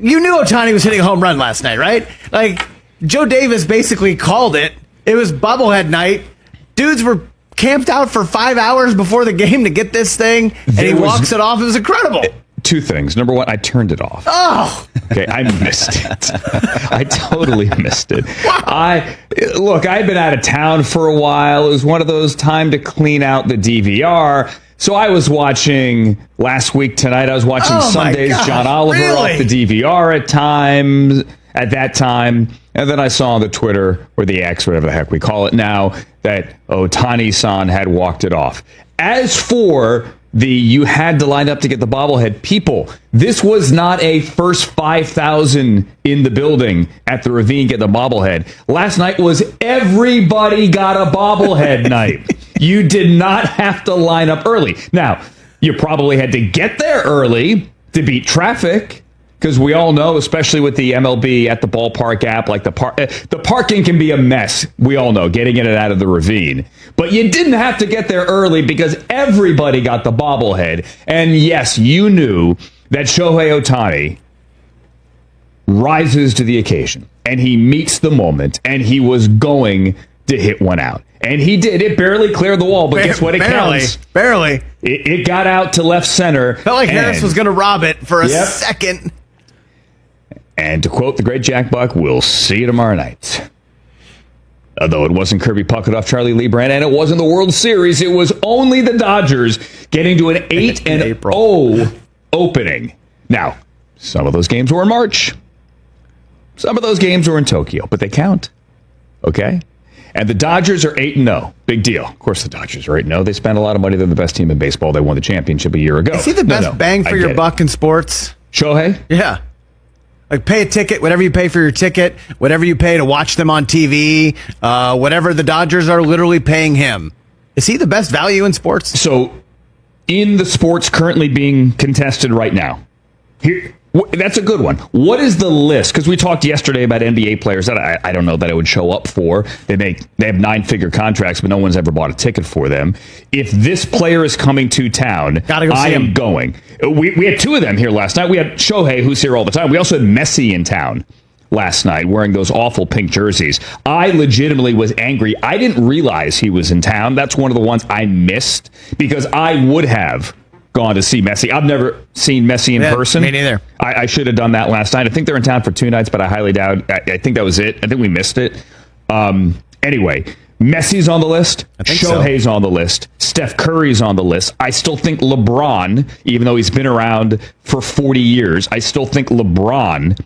you knew Ohtani was hitting a home run last night, right? Like, Joe Davis basically called it. It was bobblehead night. Dudes were camped out for 5 hours before the game to get this thing, and he walks it off. It was incredible. Two things. Number one, I turned it off. Oh! Okay, I missed it. I totally missed it. Look, I'd been out of town for a while. It was one of those time to clean out the DVR. So I was watching last week tonight. I was watching Sunday's John Oliver off the DVR at that time. And then I saw on the Twitter, or the X, whatever the heck we call it now, that Ohtani-san had walked it off. As for you had to line up to get the bobblehead, people, this was not a first 5,000 in the building at the Ravine get the bobblehead. Last night was everybody got a bobblehead night. You did not have to line up early. Now, you probably had to get there early to beat traffic, because we all know, especially with the MLB at the ballpark app, like the parking can be a mess. We all know, getting in and out of the Ravine. But you didn't have to get there early because everybody got the bobblehead. And yes, you knew that Shohei Ohtani rises to the occasion, and he meets the moment, and he was going to hit one out. And he did. It barely cleared the wall, but guess what? It counts. Barely. It got out to left center. Felt like Harris was going to rob it for a second. And to quote the great Jack Buck, we'll see you tomorrow night. Although it wasn't Kirby Puckett off Charlie Lee Brandt, and it wasn't the World Series, it was only the Dodgers getting to an 8-0 opening. Now, some of those games were in March. Some of those games were in Tokyo, but they count. Okay? And the Dodgers are 8-0. Big deal. Of course, the Dodgers are 8-0. They spent a lot of money. They're the best team in baseball. They won the championship a year ago. Is he the best bang for your buck in sports? Shohei? Yeah. Like, pay a ticket, whatever you pay for your ticket, whatever you pay to watch them on TV, whatever the Dodgers are literally paying him. Is he the best value in sports? So, in the sports currently being contested right now, that's a good one. What is the list? Because we talked yesterday about NBA players that I don't know that it would show up for. They have 9-figure contracts, but no one's ever bought a ticket for them. If this player is coming to town, I am going. We had two of them here last night. We had Shohei, who's here all the time. We also had Messi in town last night wearing those awful pink jerseys. I legitimately was angry. I didn't realize he was in town. That's one of the ones I missed because I would have gone to see Messi. I've never seen Messi in person. Me neither. I should have done that last night. I think they're in town for 2 nights, but I highly doubt. I think that was it. I think we missed it. Anyway, Messi's on the list. Shohei's on the list. Steph Curry's on the list. I still think LeBron, even though he's been around for 40 years, I still think LeBron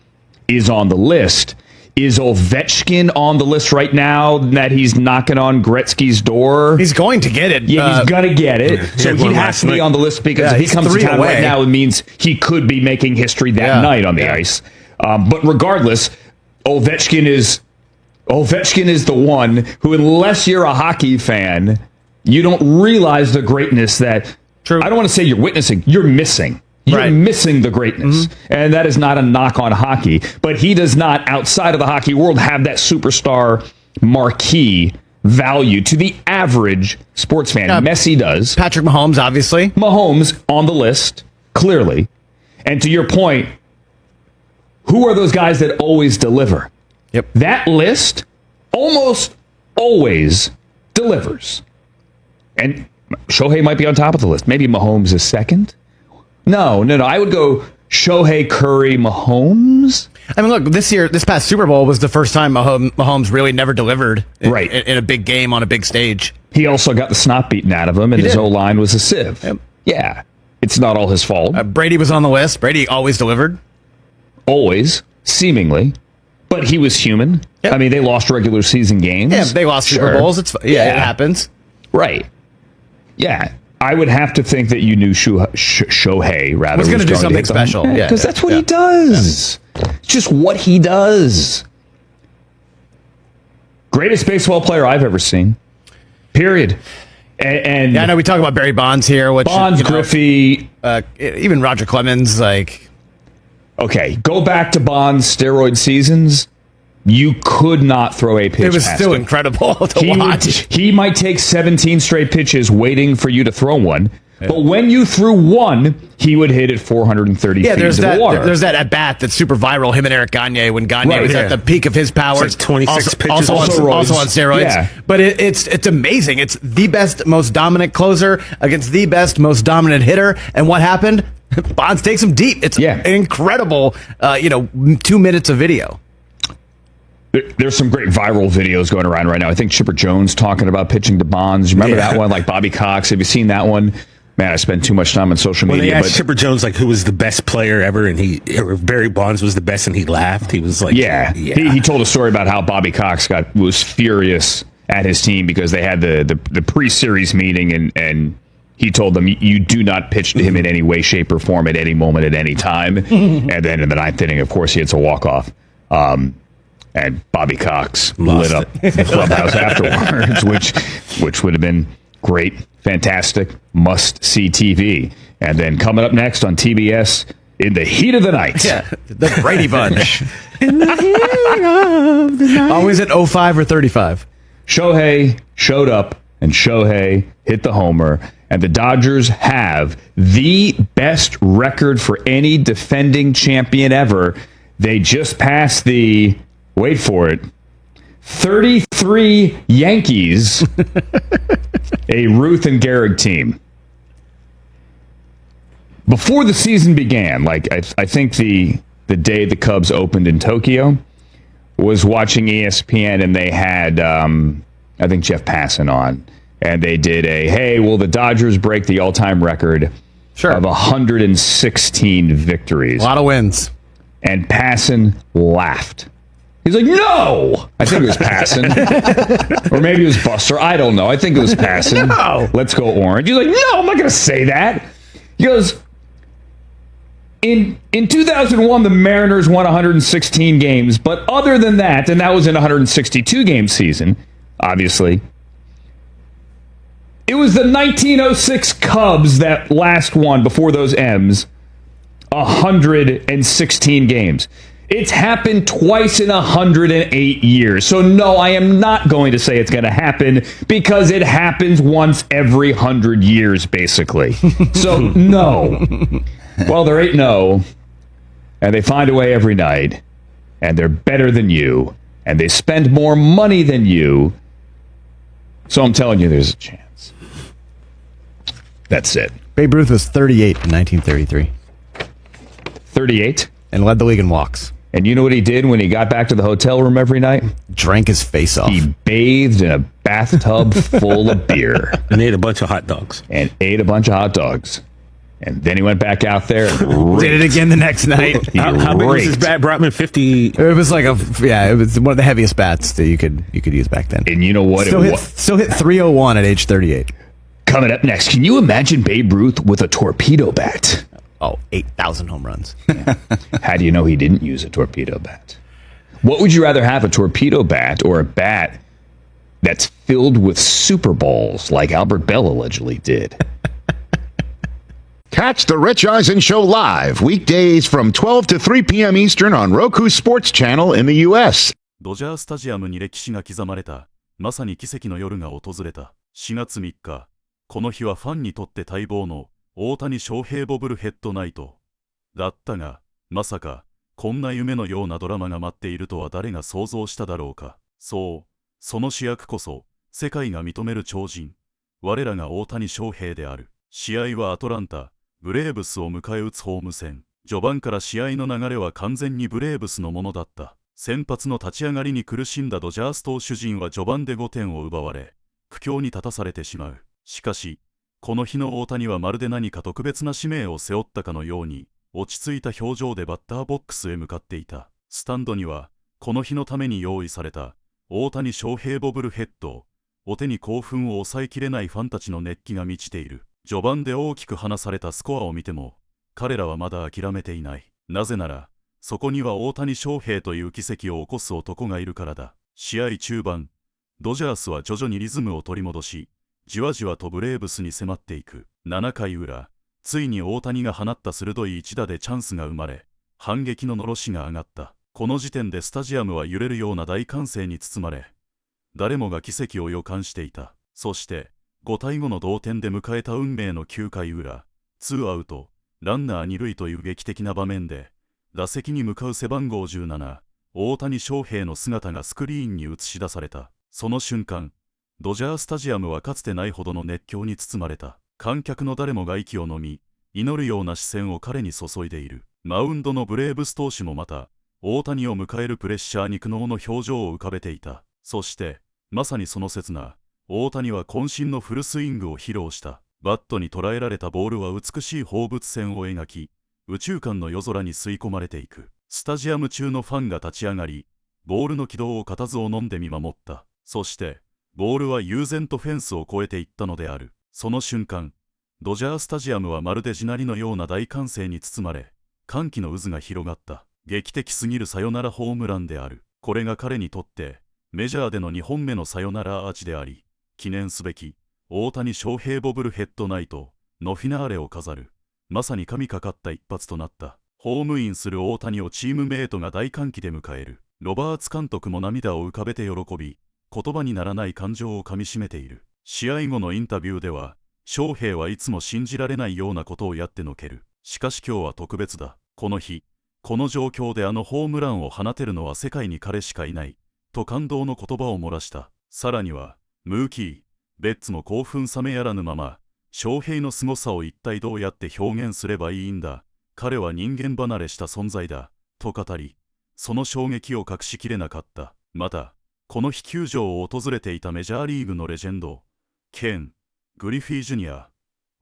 is on the list. Is Ovechkin on the list right now that he's knocking on Gretzky's door? He's going to get it. Yeah, he's going to get it. So he has to be on the list because if he comes to town right now, it means he could be making history that night on the ice. But regardless, Ovechkin is the one who, unless you're a hockey fan, you don't realize the greatness that, I don't want to say you're witnessing, you're missing. You're missing the greatness. And that is not a knock on hockey. But he does not, outside of the hockey world, have that superstar marquee value to the average sports fan. Messi does. Patrick Mahomes, obviously. Mahomes on the list, clearly. And to your point, who are those guys that always deliver? Yep. That list almost always delivers. And Shohei might be on top of the list. Maybe Mahomes is second. No. I would go Shohei, Curry, Mahomes. I mean, look, this past Super Bowl was the first time Mahomes really never delivered in a big game on a big stage. He also got the snot beaten out of him, and his O-line was a sieve. Yep. Yeah, it's not all his fault. Brady was on the list. Brady always delivered. Always, seemingly. But he was human. Yep. I mean, they lost regular season games. Yeah, they lost Super Bowls. It happens. Right. Yeah. I would have to think that you knew Shohei, rather. Was going to do something special. Because that's what he does. Yeah. It's just what he does. Greatest baseball player I've ever seen. Period. And I know we talk about Barry Bonds here. Griffey. Even Roger Clemens. Okay, go back to Bonds' steroid seasons. You could not throw a pitch. It was still incredible to watch. He might take 17 straight pitches waiting for you to throw one, But when you threw one, he would hit it 430 feet there's into that. the water. There's that at bat that's super viral. Him and Eric Gagne when Gagne Right, was yeah. at the peak of his powers. It's like 26 pitches. Also on steroids. Yeah. But it's amazing. It's the best, most dominant closer against the best, most dominant hitter. And what happened? Bonds takes him deep. It's an incredible, 2 minutes of video. There's some great viral videos going around right now. I think Chipper Jones talking about pitching to Bonds. Remember that one? Like Bobby Cox. Have you seen that one? Man, I spend too much time on social When media. they asked Chipper Jones who was the best player ever, and Barry Bonds was the best, and he laughed. He was like, He told a story about how Bobby Cox was furious at his team because they had the pre-series meeting, and he told them, you do not pitch to him in any way, shape, or form at any moment, at any time. And then in the ninth inning, of course, he hits a walk-off. And Bobby Cox lit up the clubhouse afterwards, which would have been great, fantastic, must-see TV. And then coming up next on TBS, in the heat of the night. Yeah, the Brady Bunch. In the heat of the night. Always at 05 or 35. Shohei showed up, and Shohei hit the homer. And the Dodgers have the best record for any defending champion ever. They just passed the, wait for it, 33 Yankees, a Ruth and Gehrig team. Before the season began, like I think the day the Cubs opened in Tokyo, was watching ESPN, and they had, I think, Jeff Passan on. And they did will the Dodgers break the all-time record of 116 victories? A lot of wins. And Passan laughed. He's like, no! I think it was Passan. Or maybe it was Buster. I don't know. I think it was Passan. No! Let's go orange. He's like, no, I'm not going to say that. He goes, in 2001, the Mariners won 116 games. But other than that, and that was in a 162-game season, obviously, it was the 1906 Cubs that last won, before those M's, 116 games. It's happened twice in 108 years. So no, I am not going to say it's going to happen, because it happens once every 100 years, basically. So no. Well, they're 8-0, and they find a way every night, and they're better than you, and they spend more money than you. So I'm telling you, there's a chance. That's it. Babe Ruth was 38 in 1933 38? and led the league in walks. And you know what he did when he got back to the hotel room every night? Drank his face off. He bathed in a bathtub full of beer. and ate a bunch of hot dogs. And ate a bunch of hot dogs. And then he went back out there and Did it again the next night. How big was his raked. bat? Brotman 50. It was like it was one of the heaviest bats that you could use back then. And you know what? Still hit 301 at age 38. Coming up next, can you imagine Babe Ruth with a torpedo bat? Oh, 8,000 home runs. How do you know he didn't use a torpedo bat? What would you rather have, a torpedo bat or a bat that's filled with Super Bowls like Albert Bell allegedly did? Catch the Rich Eisen Show live weekdays from 12 to 3 p.m. Eastern on Roku Sports Channel in the U.S. ドジャースタジアムに歴史が刻まれた、まさに奇跡の夜が訪れた。4月3日、この日はファンにとって待望の大谷翔平ボブルヘッドナイト。だったが、まさか、こんな夢のようなドラマが待っているとは誰が想像しただろうか。そう、その主役こそ、世界が認める超人。我らが大谷翔平である。試合はアトランタ、ブレーブスを迎え撃つホーム戦。序盤から試合の流れは完全にブレーブスのものだった。先発の立ち上がりに苦しんだドジャース投手陣は序盤で5点を奪われ、苦境に立たされてしまう。しかし、この日の大谷はまるで何か特別な使命を背負ったかのように、落ち着いた表情でバッターボックスへ向かっていた。スタンドには、この日のために用意された、大谷翔平ボブルヘッド。お手に興奮を抑えきれないファンたちの熱気が満ちている。序盤で大きく離されたスコアを見ても、彼らはまだ諦めていない。なぜなら、そこには大谷翔平という奇跡を起こす男がいるからだ。試合中盤、ドジャースは徐々にリズムを取り戻し、じわじわとブレーブスに迫っていく。7回裏、ついに大谷が放った鋭い一打でチャンスが生まれ、反撃ののろしが上がった。この時点でスタジアムは揺れるような大歓声に包まれ、誰もが奇跡を予感していた。そして、5対5の同点で迎えた運命の9回裏、2アウト、ランナー2塁という劇的な場面で、打席に向かう背番号17、大谷翔平の姿がスクリーンに映し出された。その瞬間、ドジャースタジアムはかつてないほどの熱狂に包まれた。観客の誰もが息を飲み、祈るような視線を彼に注いでいる。マウンドのブレーブス投手もまた、大谷を迎えるプレッシャーに苦悩の表情を浮かべていた。そして、まさにその刹那、大谷は渾身のフルスイングを披露した。バットに捉えられたボールは美しい放物線を描き、宇宙間の夜空に吸い込まれていく。スタジアム中のファンが立ち上がり、ボールの軌道を固唾を飲んで見守った。そして、ボールは悠然とフェンスを越えていったのである。その瞬間、ドジャースタジアムはまるで地鳴りのような大歓声に包まれ、歓喜の渦が広がった。劇的すぎるサヨナラホームランである。これが彼にとって、メジャーでの2本目のサヨナラアーチであり、記念すべき、大谷翔平ボブルヘッドナイトのフィナーレを飾る。まさに神かかった一発となった。ホームインする大谷をチームメイトが大歓喜で迎える。ロバーツ監督も涙を浮かべて喜び、言葉にならない感情をかみしめている。試合後のインタビューでは、翔平はいつも信じられないようなことをやってのける。しかし今日は特別だ。この日、この状況であのホームランを放てるのは世界に彼しかいない。と感動の言葉を漏らした。さらには、ムーキー、ベッツも興奮冷めやらぬまま、翔平の凄さを一体どうやって表現すればいいんだ。彼は人間離れした存在だ。と語り、その衝撃を隠しきれなかった。また、この日球場を訪れていたメジャーリーグのレジェンド、ケン・グリフィー・ジュニア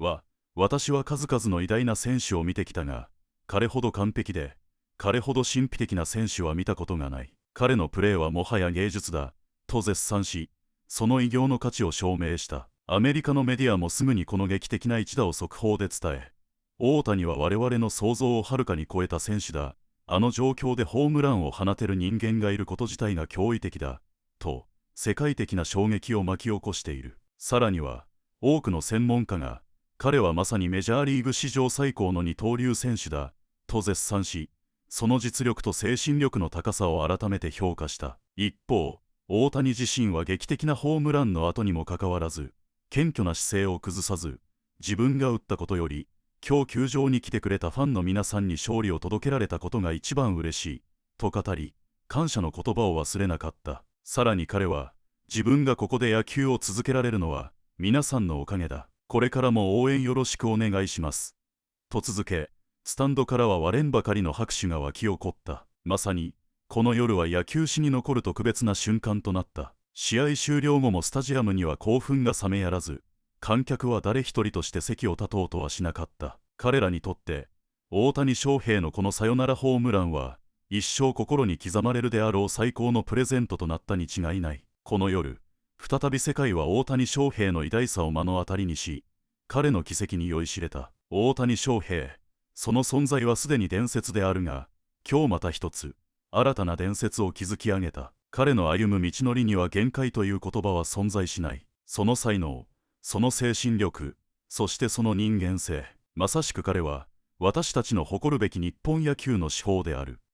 は、私は数々の偉大な選手を見てきたが、彼ほど完璧で、彼ほど神秘的な選手は見たことがない。彼のプレーはもはや芸術だ、と絶賛し、その偉業の価値を証明した。アメリカのメディアもすぐにこの劇的な一打を速報で伝え、大谷は我々の想像をはるかに超えた選手だ。あの状況でホームランを放てる人間がいること自体が驚異的だ。と、世界的な衝撃を巻き起こしている。さらには、多くの専門家が、彼はまさにメジャーリーグ史上最高の二刀流選手だ、と絶賛し、その実力と精神力の高さを改めて評価した。一方、大谷自身は劇的なホームランの後にもかかわらず、謙虚な姿勢を崩さず、自分が打ったことより、今日球場に来てくれたファンの皆さんに勝利を届けられたことが一番嬉しい、と語り、感謝の言葉を忘れなかった。さらに彼は、自分がここで野球を続けられるのは、皆さんのおかげだ。これからも応援よろしくお願いします。と続け、スタンドからは割れんばかりの拍手が沸き起こった。まさに、この夜は野球史に残る特別な瞬間となった。試合終了後もスタジアムには興奮が冷めやらず、観客は誰一人として席を立とうとはしなかった。彼らにとって、大谷翔平のこのサヨナラホームランは、一生心に刻まれるであろう最高のプレゼントとなったに違いない。この夜、再び世界は大谷翔平の偉大さを目の当たりにし、彼の奇跡に酔いしれた。大谷翔平、その存在はすでに伝説であるが、今日また一つ、新たな伝説を築き上げた。彼の歩む道のりには限界という言葉は存在しない。その才能、その精神力、そしてその人間性。まさしく彼は、私たちの誇るべき日本野球の至宝である。